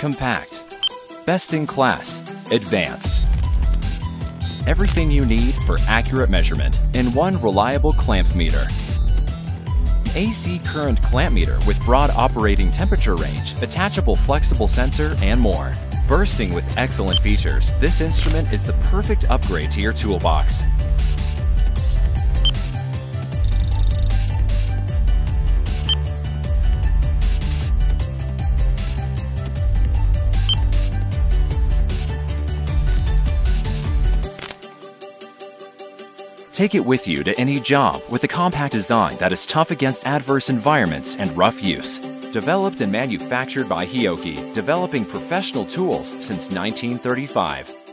compact, best in class, advanced. Everything you need for accurate measurement in one reliable clamp meter. AC current clamp meter with broad operating temperature range, attachable flexible sensor, and more. Bursting with excellent features, this instrument is the perfect upgrade to your toolbox. Take it with you to any job with a compact design that is tough against adverse environments and rough use. Developed and manufactured by Hioki, developing professional tools since 1935.